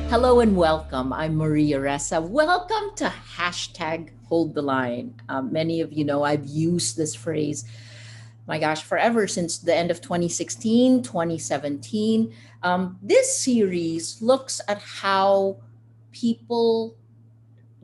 Hello and welcome. I'm Maria Ressa. Welcome to hashtag Hold the Line. Many of you know I've used this phrase, my gosh, forever since the end of 2016, 2017. This series looks at how people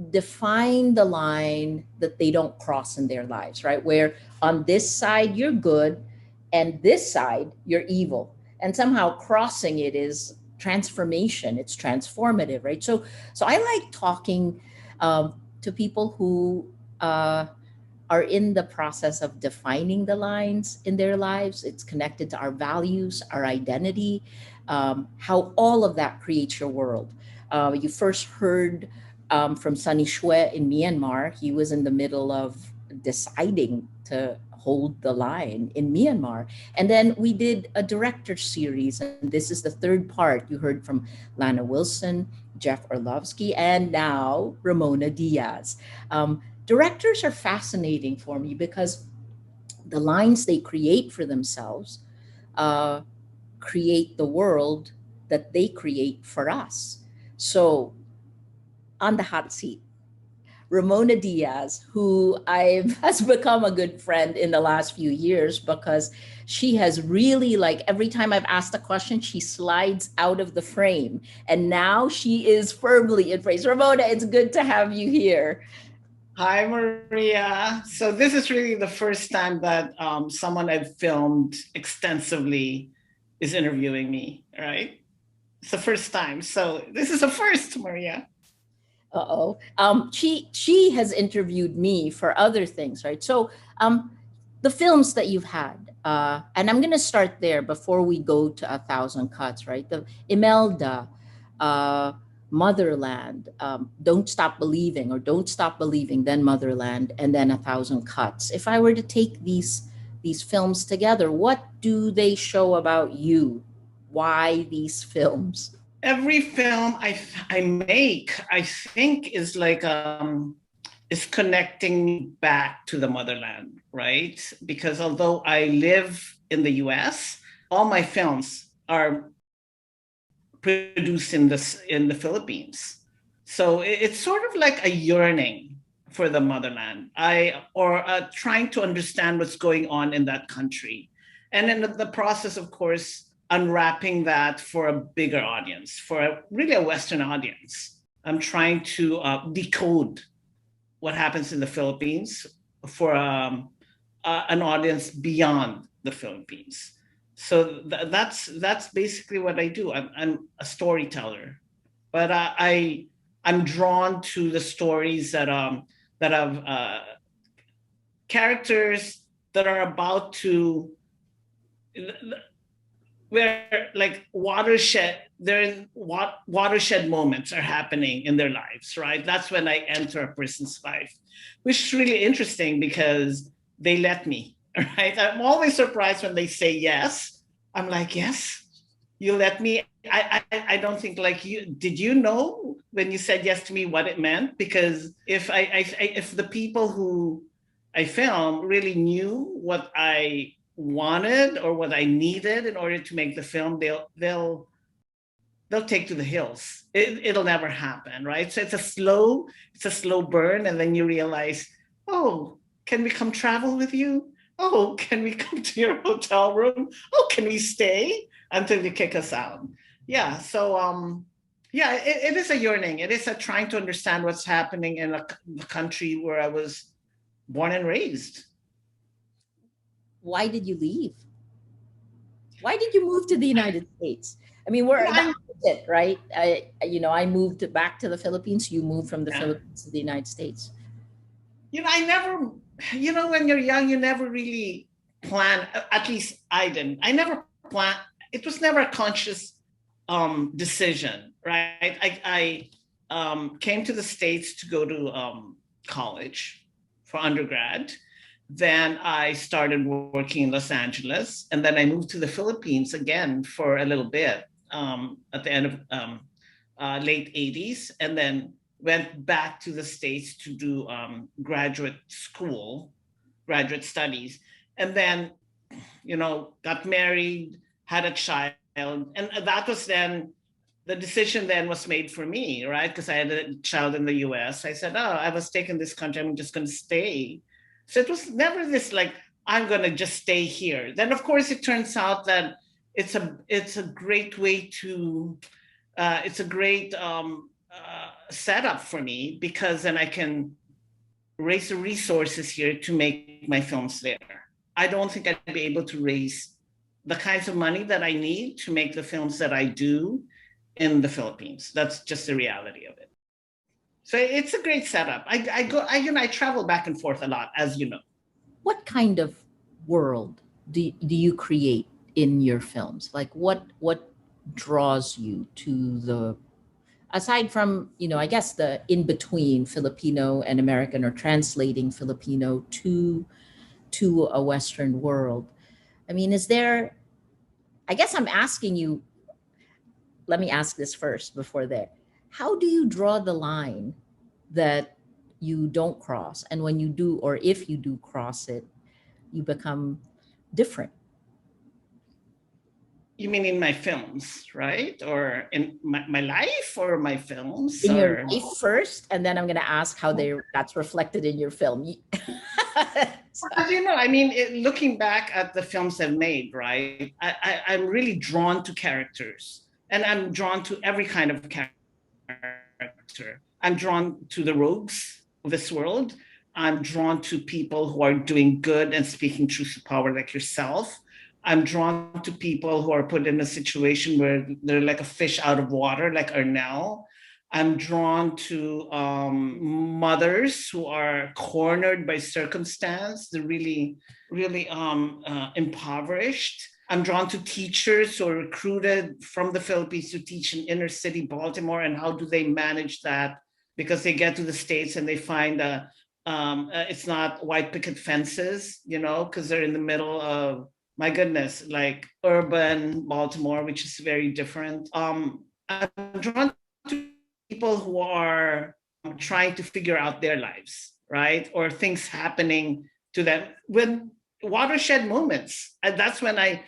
define the line that they don't cross in their lives, right? Where on this side you're good and this side you're evil. And somehow crossing it is transformation, it's transformative, right? So I like talking to people who are in the process of defining the lines in their lives. It's connected to our values, our identity, how all of that creates your world. You first heard from Sunny Shue in Myanmar. He was in the middle of deciding to hold the line in Myanmar. And then we did a director series, and this is the third part. You heard from Lana Wilson, Jeff Orlovsky, and now Ramona Diaz. Directors are fascinating for me because the lines they create for themselves uh, create the world that they create for us. So, on the hot seat, Ramona Diaz, who I've has become a good friend in the last few years because she has really, like, every time I've asked a question, she slides out of the frame. And now she is firmly in frame. Ramona, it's good to have you here. Hi, Maria. So this is really the first time that someone I've filmed extensively is interviewing me, right? It's the first time. So this is a first, Maria. Uh-oh. She has interviewed me for other things, right? So the films that you've had, and I'm gonna start there before we go to A Thousand Cuts, right? The Imelda, uh, Motherland, Don't Stop Believing, or Don't Stop Believing, then Motherland, and then A Thousand Cuts. If I were to take these films together, what do they show about you? Why these films? Every film I make, I think is connecting me back to the motherland, right? Because although I live in the US, all my films are produced in the Philippines. So it's sort of like a yearning for the motherland. Trying to understand what's going on in that country, and in the process, of course, unwrapping that for a bigger audience, for really a Western audience. I'm trying to decode what happens in the Philippines for an audience beyond the Philippines. So that's basically what I do. I'm a storyteller, but I'm drawn to the stories that have characters that are about to where like watershed moments are happening in their lives, right? That's when I enter a person's life, which is really interesting because they let me, right? I'm always surprised when they say yes. I'm like, yes, you let me. I don't think like you did. You know when you said yes to me what it meant? Because if the people who I film really knew what I wanted or what I needed in order to make the film, they'll take to the hills. It'll never happen, right? So it's a slow burn, and then you realize, oh, can we come travel with you? Oh, can we come to your hotel room? Oh, can we stay until you kick us out? Yeah. So yeah, it is a yearning. It is a trying to understand what's happening in the country where I was born and raised. Why did you leave? Why did you move to the United States? I mean, we're the I'm opposite, right? I moved back to the Philippines. You moved from the yeah. Philippines to the United States. I never, when you're young, you never really plan. At least I didn't. I never plan. It was never a conscious decision, right? I came to the States to go to college for undergrad. Then I started working in Los Angeles, and then I moved to the Philippines again for a little bit at the end of late 80s, and then went back to the States to do graduate studies. And then, got married, had a child. And that was then the decision then was made for me, right? Because I had a child in the US. I said, oh, I was taking this country, I'm just going to stay. So it was never this like, I'm going to just stay here. Then, of course, it turns out that it's a great way to, it's a great setup for me, because then I can raise the resources here to make my films there. I don't think I'd be able to raise the kinds of money that I need to make the films that I do in the Philippines. That's just the reality of it. So it's a great setup. I travel back and forth a lot, as you know. What kind of world do you create in your films? Like what draws you to the, aside from, I guess the in between Filipino and American, or translating Filipino to a Western world? I mean, is there, I guess I'm asking you, let me ask this first before that. How do you draw the line that you don't cross? And when you do, or if you do cross it, you become different? You mean in my films, right? Or in my life, or my films? In your Or life first, and then I'm going to ask how that's reflected in your film. So, as you know, I mean, looking back at the films I've made, right? I'm really drawn to characters, and I'm drawn to every kind of character. I'm drawn to the rogues of this world. I'm drawn to people who are doing good and speaking truth to power, like yourself. I'm drawn to people who are put in a situation where they're like a fish out of water, like Ernell. I'm drawn to mothers who are cornered by circumstance. They're really, really impoverished. I'm drawn to teachers who are recruited from the Philippines to teach in inner city Baltimore, and how do they manage that, because they get to the States and they find it's not white picket fences, because they're in the middle of, my goodness, like urban Baltimore, which is very different. I'm drawn to people who are trying to figure out their lives, right? Or things happening to them when watershed moments. And that's when I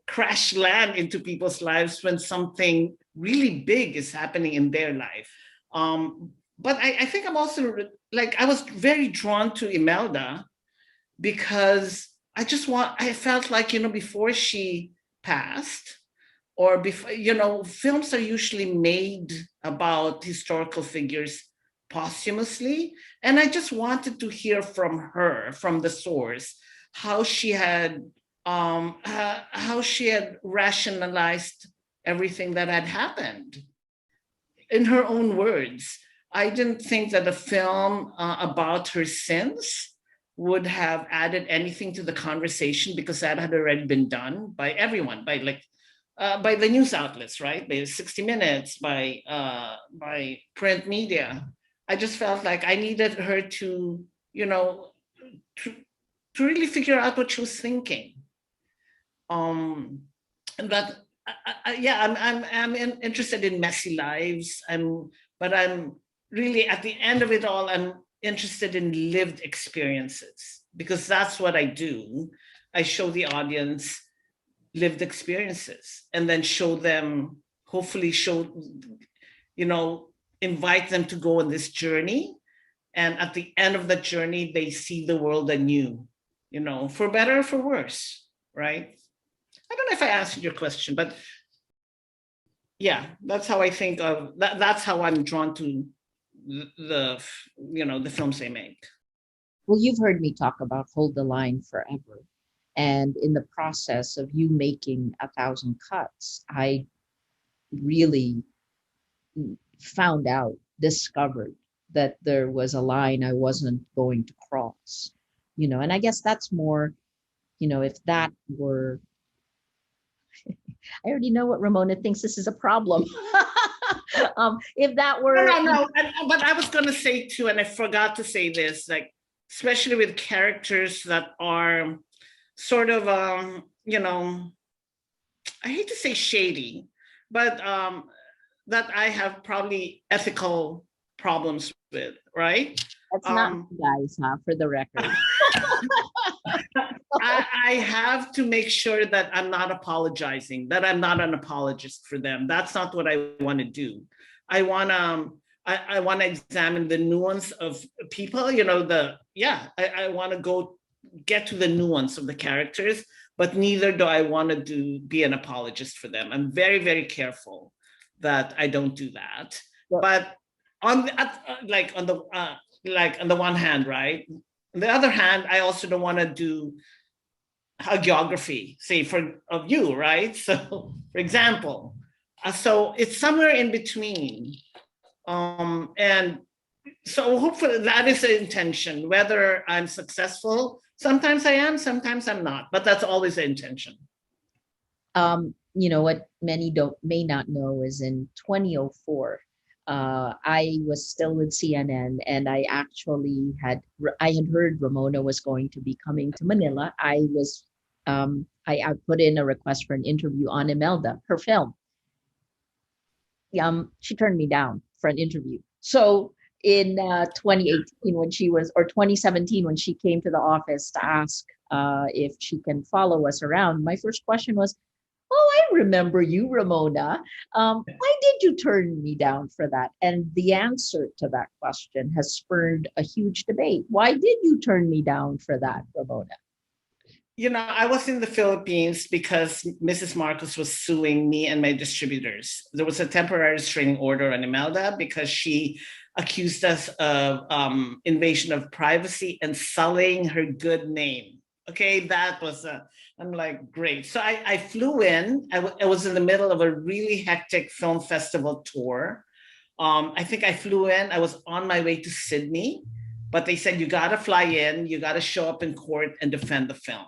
crash land into people's lives when something really big is happening in their life. But I think I'm also like, I was very drawn to Imelda because I felt like, before she passed, or before, films are usually made about historical figures posthumously. And I just wanted to hear from her, from the source, how she had rationalized everything that had happened in her own words. I didn't think that a film about her sins would have added anything to the conversation, because that had already been done by everyone, by the news outlets, right? By 60 Minutes, by print media. I just felt like I needed her to, to, to really figure out what she was thinking. And that, yeah, interested in messy lives. But I'm really, at the end of it all, I'm interested in lived experiences, because that's what I do. I show the audience lived experiences, and then show them, hopefully you know invite them to go on this journey, and at the end of the journey they see the world anew, for better or for worse, right? I don't know if I answered your question, but yeah, that's how I think of that. That's how I'm drawn to the films they make. well, you've heard me talk about Hold the Line forever. And in the process of you making 1,000 cuts, I really found out, discovered that there was a line I wasn't going to cross, and I guess that's more, if that were, I already know what Ramona thinks this is a problem. If that No, were, no, no. But I was going to say too, and I forgot to say this, like, especially with characters that are sort of, I hate to say shady, but that I have probably ethical problems with, right? that's not Um, you guys, huh, for the record. I have to make sure that I'm not apologizing, that I'm not an apologist for them. That's not what I want to do. I want to I want to examine the nuance of people. I want to go get to the nuance of the characters, but neither do I want to be an apologist for them. I'm very, very careful that I don't do that. Well, But on the, on the one hand, right? On the other hand, I also don't want to do hagiography, say of you, right? So, for example, so it's somewhere in between, and so hopefully that is the intention. Whether I'm successful, sometimes I am, sometimes I'm not, but that's always the intention. What many don't may not know is in 2004, I was still with CNN, and I had heard Ramona was going to be coming to Manila. I put in a request for an interview on Imelda, her film. She turned me down for an interview. So in 2018, when she was, or 2017, when she came to the office to ask if she can follow us around, my first question was, "Oh, I remember you, Ramona. Why did you turn me down for that?" And the answer to that question has spurred a huge debate. Why did you turn me down for that, Ramona? I was in the Philippines because Mrs. Marcos was suing me and my distributors. There was a temporary restraining order on Imelda because she accused us of invasion of privacy and sullying her good name. Okay, I'm like, great. So I flew in. I was in the middle of a really hectic film festival tour. I think I flew in. I was on my way to Sydney, but they said, you got to fly in, you got to show up in court and defend the film.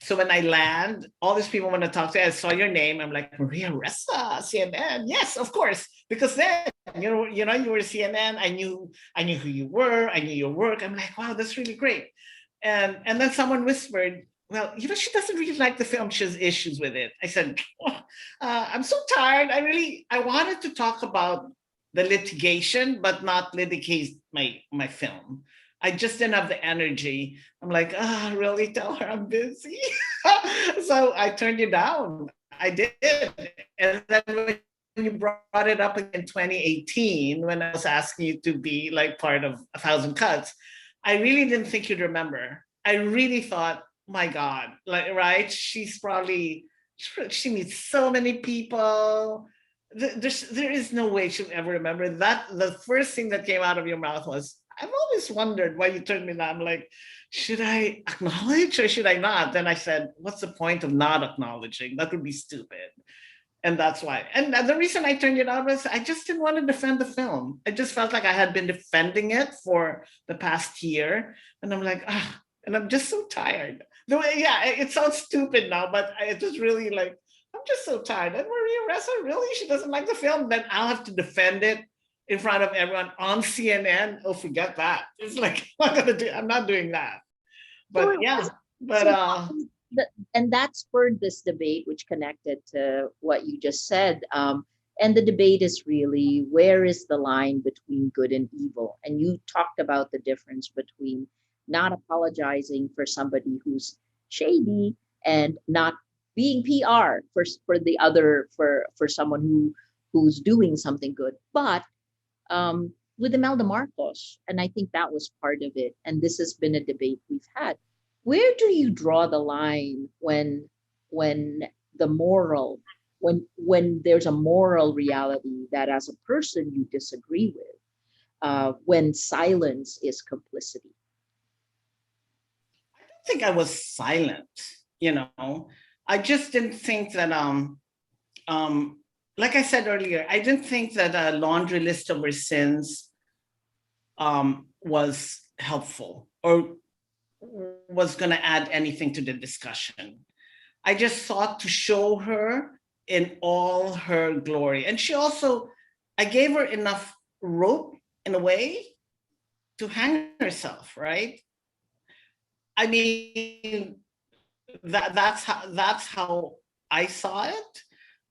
So when I land, all these people want to talk to you. I saw your name. I'm like, Maria Ressa, CNN. Yes, of course. Because then, you were CNN. I knew who you were. I knew your work. I'm like, wow, that's really great. And then someone whispered, well, she doesn't really like the film. She has issues with it. I said, I'm so tired. I wanted to talk about the litigation, but not litigate my film. I just didn't have the energy. I'm like, really? Tell her I'm busy. So I turned you down. I did. And then when you brought it up in 2018, when I was asking you to be like part of 1,000 Cuts, I really didn't think you'd remember. I really thought, my God, like, right? She meets so many people. There is no way she'll ever remember that. The first thing that came out of your mouth was, I've always wondered why you turned me down. I'm like, should I acknowledge or should I not? Then I said, what's the point of not acknowledging? That would be stupid. And that's why. And the reason I turned it down was I just didn't want to defend the film. I just felt like I had been defending it for the past year. And I'm like, and I'm just so tired. It sounds stupid now, but it was really like, I'm just so tired. And Maria Ressa, really? She doesn't like the film? Then I'll have to defend it in front of everyone on CNN. Oh, forget that. It's like, I'm not doing that. But and that spurred this debate, which connected to what you just said. And the debate is really, where is the line between good and evil? And you talked about the difference between not apologizing for somebody who's shady and not being PR for someone who's doing something good. But with Imelda Marcos, and I think that was part of it. And this has been a debate we've had. Where do you draw the line when the moral, when there's a moral reality that as a person you disagree with, when silence is complicity? I don't think I was silent. I just didn't think that like I said earlier, I didn't think that a laundry list of her sins was helpful or was going to add anything to the discussion. I just thought to show her in all her glory. And I gave her enough rope in a way to hang herself, right? I mean, that's how I saw it.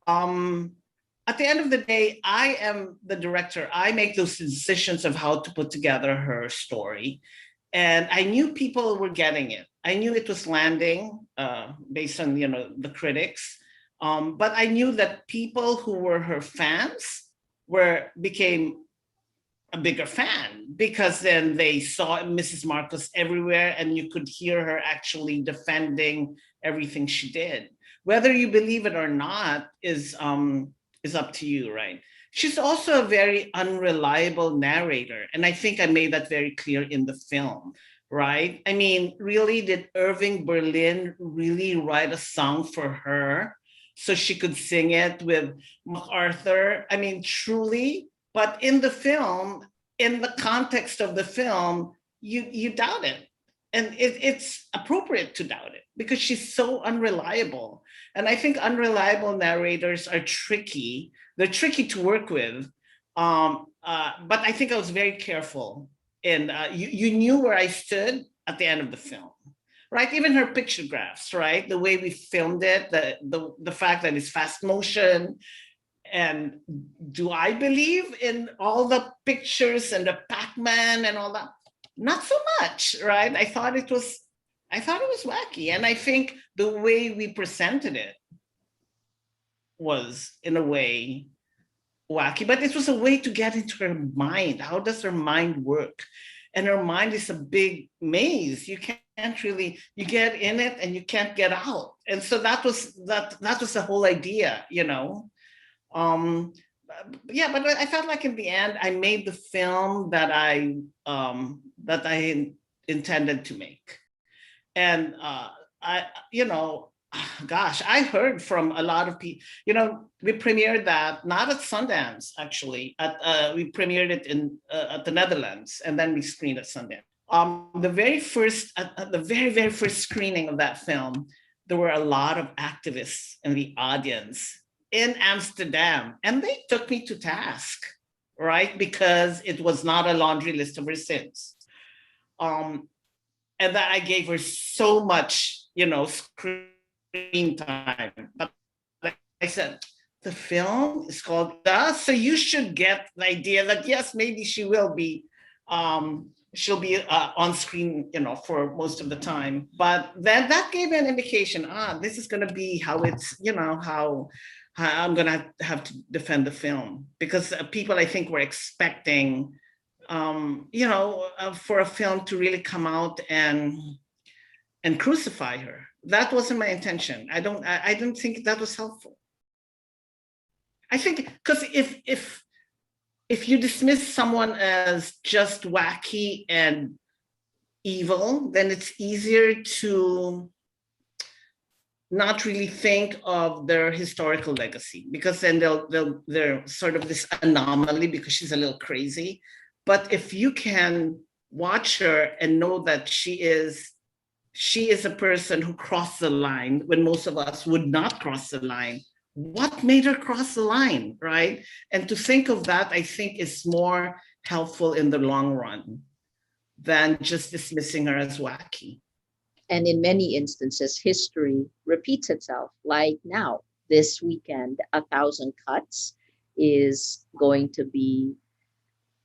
At the end of the day, I am the director. I make those decisions of how to put together her story. And I knew people were getting it. I knew it was landing based on the critics, but I knew that people who were her fans were became a bigger fan because then they saw Mrs. Marcos everywhere, and you could hear her actually defending everything she did. Whether you believe it or not is up to you, right? She's also a very unreliable narrator, and I think I made that very clear in the film, right? I mean, really, did Irving Berlin really write a song for her so she could sing it with MacArthur? I mean, truly, but in the film, in the context of the film, you doubt it. And it's appropriate to doubt it because she's so unreliable. And I think unreliable narrators are tricky. They're tricky to work with. But I think I was very careful. And you knew where I stood at the end of the film, right? Even her picture graphs, right? The way we filmed it, the fact that it's fast motion, and do I believe in all the pictures and the Pac-Man and all that? Not so much, right? I thought it was wacky. And I think the way we presented it was in a way wacky, but it was a way to get into her mind. How does her mind work? And her mind is a big maze. You can't really, you get in it and you can't get out. And so that was the whole idea, you know. um yeah, but I felt like in the end I made the film that I intended to make. And I you know gosh, I heard from a lot of people. We premiered that not at Sundance, actually. We premiered it in at the Netherlands, and then we screened at Sundance. The very first at the very very first screening of that film, there were a lot of activists in the audience in Amsterdam, and they took me to task, right? Because it was not a laundry list of her sins. Um, and that I gave her so much, screen time. But I said, the film is called Us, so you should get the idea that yes, maybe she'll be on screen, for most of the time. But then that gave an indication, this is going to be how it's, how I'm going to have to defend the film, because people, I think, were expecting, for a film to really come out and crucify her. That wasn't my intention. I don't think that was helpful. I think because if you dismiss someone as just wacky and evil, then it's easier to not really think of their historical legacy, because then they're sort of this anomaly because she's a little crazy. But if you can watch her and know that she is a person who crossed the line when most of us would not cross the line, what made her cross the line, right? And to think of that, I think, is more helpful in the long run than just dismissing her as wacky. And in many instances, history repeats itself. Like now, this weekend, 1,000 Cuts is going to be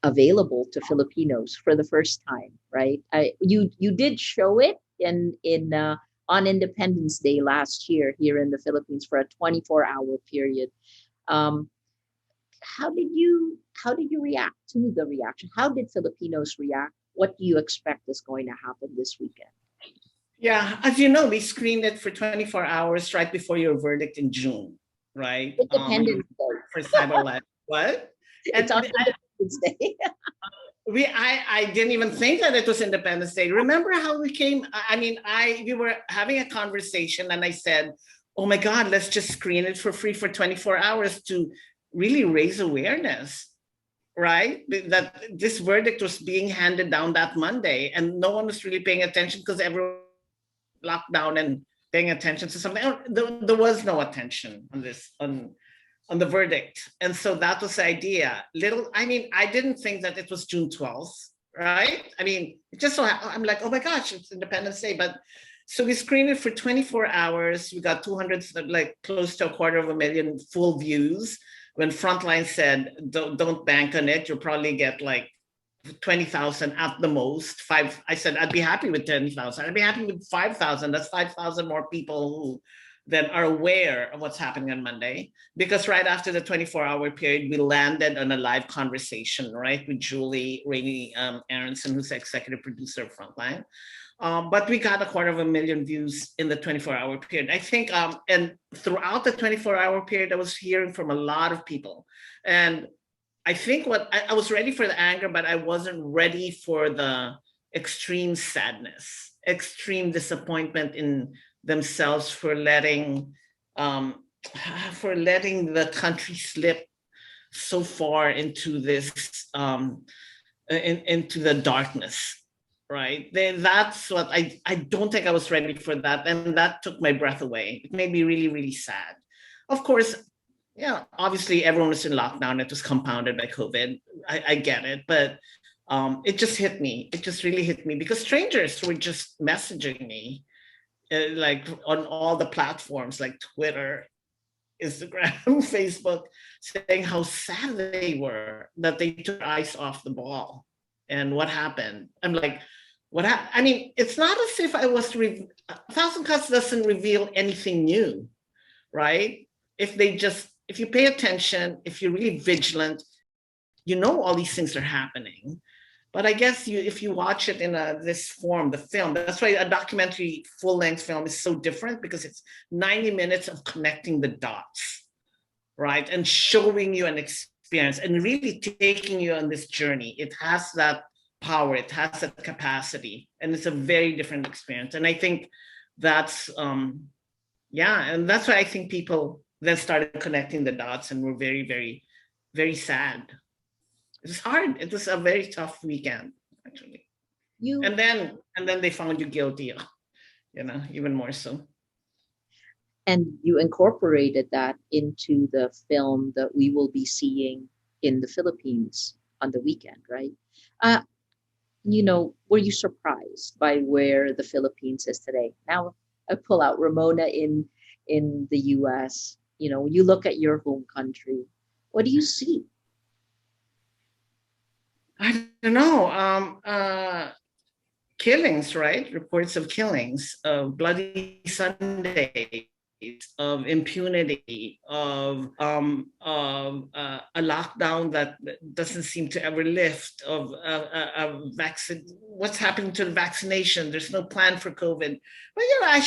available to Filipinos for the first time, right? You did show it in on Independence Day last year here in the Philippines for a 24-hour period. Um, how did you react to the reaction? How did Filipinos react? What do you expect is going to happen this weekend? Yeah, as you know, we screened it for 24 hours right before your verdict in June, right? Independence Day. For Cyberland. What? It's on Independence Day. I didn't even think that it was Independence Day. Remember how we came? I mean, we were having a conversation, and I said, "Oh my God, let's just screen it for free for 24 hours to really raise awareness." Right? That this verdict was being handed down that Monday, and no one was really paying attention because everyone locked down and paying attention to something. There was no attention on the verdict. And so that was the idea. I didn't think that it was June 12th, right? I mean, it just so I'm like, oh my gosh, it's Independence Day. But so we screened it for 24 hours. We got 200, like close to 250,000 full views. When Frontline said, don't bank on it, you'll probably get like 20,000 at the most. Five. I said I'd be happy with 10,000. I'd be happy with 5,000. That's 5,000 more people who then are aware of what's happening on Monday. Because right after the 24-hour period, we landed on a live conversation, right, with Julie Rainey Aronson, who's the executive producer of Frontline. But we got 250,000 views in the 24-hour period. I think, and throughout the 24-hour period, I was hearing from a lot of people. And I think I was ready for the anger, but I wasn't ready for the extreme sadness, extreme disappointment in themselves um, for letting the country slip so far into this into the darkness. Right. That's what I don't think I was ready for that. And that took my breath away. It made me really, really sad. Of course, yeah, obviously everyone was in lockdown. It was compounded by COVID. I get it. But it just hit me. It just really hit me because strangers were just messaging me like on all the platforms like Twitter, Instagram, Facebook, saying how sad they were that they took their eyes off the ball and what happened. I'm like, I mean, it's not as if I was, A Thousand Cuts doesn't reveal anything new, right? If you pay attention, if you're really vigilant, you know all these things are happening. But I guess if you watch it in this form, the film, that's why a documentary full-length film is so different because it's 90 minutes of connecting the dots, right? And showing you an experience and really taking you on this journey. It has that power, it has that capacity, and it's a very different experience. And I think that's, and that's why I think people then started connecting the dots and were very, very, very sad. It was hard. It was a very tough weekend, actually. You And then they found you guilty, even more so. and you incorporated that into the film that we will be seeing in the Philippines on the weekend, right? Uh, were you surprised by where the Philippines is today? Now I pull out Ramona in the US. You look at your home country. What do you see? I don't know. Killings, right? Reports of killings, of Bloody Sundays, of impunity, of a lockdown that doesn't seem to ever lift, of a vaccine. What's happening to the vaccination? There's no plan for COVID. But I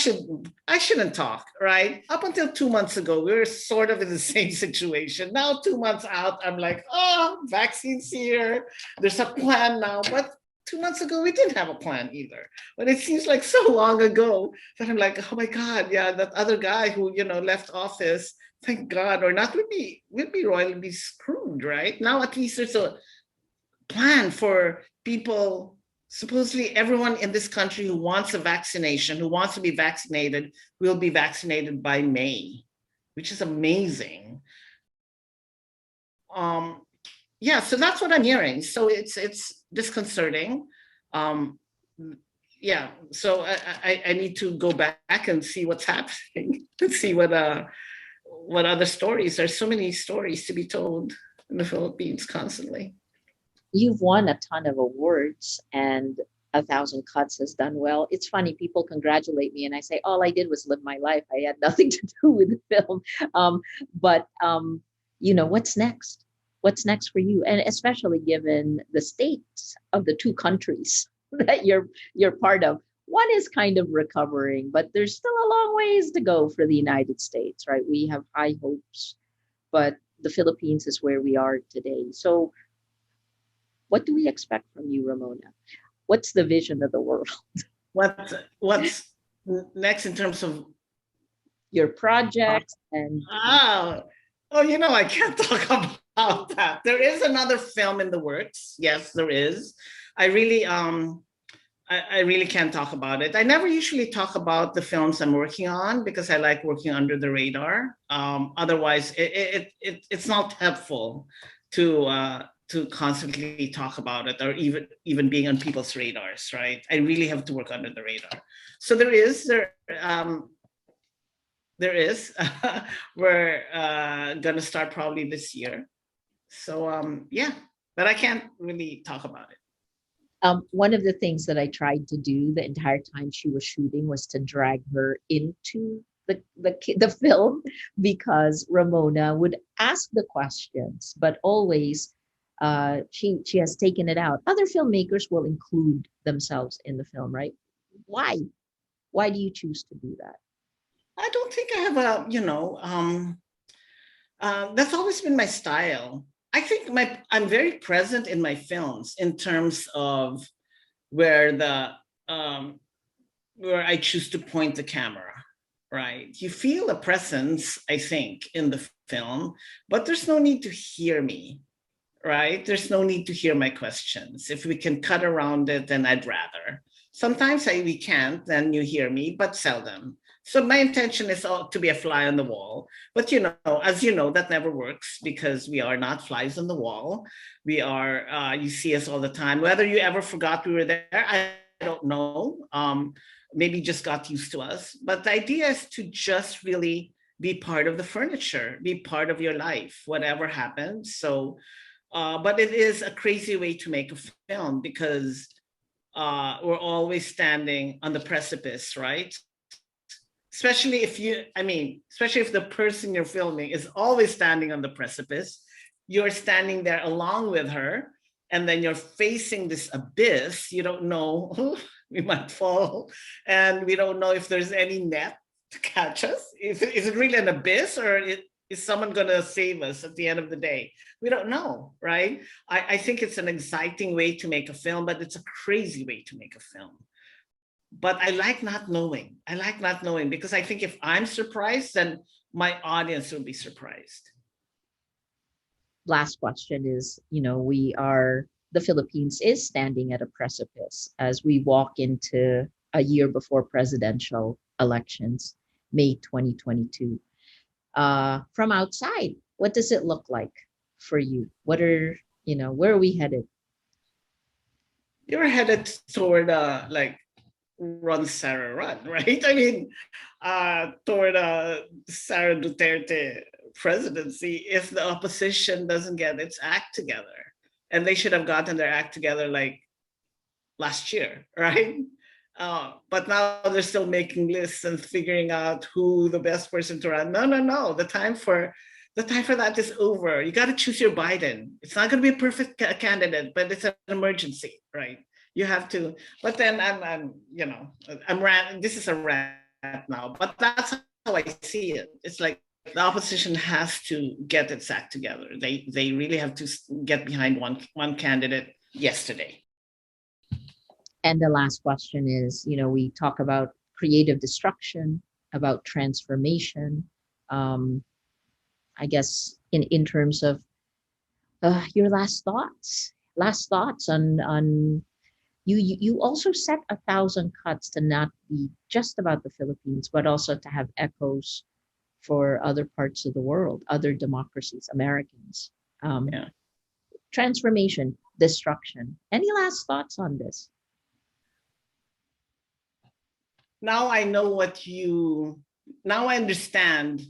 shouldn't talk, right? Up until 2 months ago, we were sort of in the same situation. Now 2 months out, I'm like, oh, vaccines here. There's a plan now, but 2 months ago, we didn't have a plan either. But it seems like so long ago that I'm like, oh my God, yeah, that other guy who, left office, thank God, or not would be royally screwed, right? Now at least there's a plan for people, supposedly everyone in this country who wants a vaccination, who wants to be vaccinated, will be vaccinated by May, which is amazing. Yeah, so that's what I'm hearing. So it's disconcerting. Yeah, so I need to go back and see what's happening and see what other stories. There's so many stories to be told in the Philippines constantly. You've won a ton of awards, and A Thousand Cuts has done well. It's funny, people congratulate me and I say all I did was live my life. I had nothing to do with the film. But what's next? What's next for you? And especially given the states of the two countries that you're part of. One is kind of recovering, but there's still a long ways to go for the United States, right? We have high hopes, but the Philippines is where we are today. So what do we expect from you, Ramona? What's the vision of the world? What's next in terms of your projects and I can't talk about that. There is another film in the works. Yes, there is. I really can't talk about it. I never usually talk about the films I'm working on because I like working under the radar. Otherwise, it's not helpful to constantly talk about it or even being on people's radars, right? I really have to work under the radar. So there is. We're gonna start probably this year. So yeah, but I can't really talk about it. One of the things that I tried to do the entire time she was shooting was to drag her into the film because Ramona would ask the questions, but always she has taken it out. Other filmmakers will include themselves in the film, right? Why? Why do you choose to do that? I don't think I have a, that's always been my style. I think I'm very present in my films in terms of where the um, where I choose to point the camera. Right, you feel a presence, I think, in the film, but there's no need to hear me. Right, there's no need to hear my questions. If we can cut around it, then I'd rather. Sometimes we can't, then you hear me, but seldom. So my intention is to be a fly on the wall. But as you know, that never works because we are not flies on the wall. We are, you see us all the time. Whether you ever forgot we were there, I don't know. Maybe just got used to us. But the idea is to just really be part of the furniture, be part of your life, whatever happens. So but it is a crazy way to make a film because we're always standing on the precipice, right? Especially if the person you're filming is always standing on the precipice, you're standing there along with her, and then you're facing this abyss. You don't know, we might fall, and we don't know if there's any net to catch us. Is it really an abyss, or is someone going to save us at the end of the day? We don't know, right? I think it's an exciting way to make a film, but it's a crazy way to make a film. But I like not knowing. I like not knowing because I think if I'm surprised, then my audience will be surprised. Last question is, the Philippines is standing at a precipice as we walk into a year before presidential elections, May 2022. From outside, what does it look like for you? Where are we headed? You're headed toward like run Sarah run, right? I mean, toward Sarah Duterte presidency if the opposition doesn't get its act together. And they should have gotten their act together like last year, right? But now they're still making lists and figuring out who the best person to run. No, no, no. The time for that is over. You got to choose your Biden. It's not going to be a perfect candidate, but it's an emergency, right? You have to. But then I'm rant. This is a rant now, but that's how I see it. It's like the opposition has to get its act together. They really have to get behind one candidate yesterday. And the last question is, we talk about creative destruction, about transformation. Um, I guess in terms of your last thoughts on you also set 1,000 cuts to not be just about the Philippines, but also to have echoes for other parts of the world, other democracies, Americans. Um, Yeah. Transformation, destruction. Any last thoughts on this? Now I know what you. Now I understand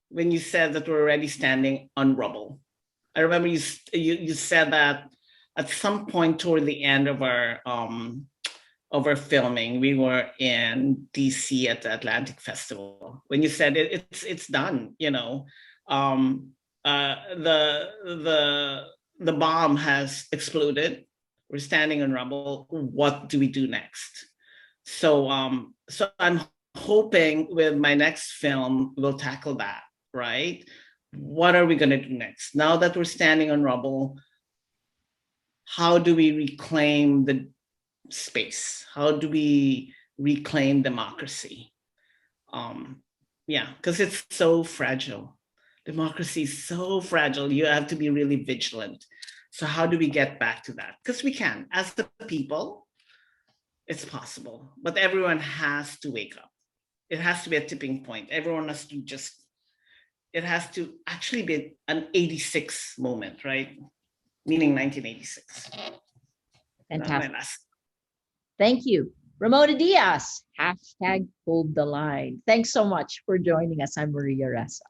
when you said that we're already standing on rubble. I remember you said that at some point toward the end of our filming, we were in DC at the Atlantic Festival. When you said it's done, um, the bomb has exploded. We're standing on rubble. What do we do next? So I'm hoping with my next film we'll tackle that, right? What are we going to do next? Now that we're standing on rubble, how do we reclaim the space? How do we reclaim democracy? Um, yeah, because it's so fragile. Democracy is so fragile. You have to be really vigilant. So how do we get back to that? Because we can, as the people, it's possible. But everyone has to wake up. It has to be a tipping point. Everyone has to just. It has to actually be an 86 moment, right? Meaning 1986. Not my Fantastic. last. Thank you. Ramona Diaz, hashtag hold the line. Thanks so much for joining us. I'm Maria Ressa.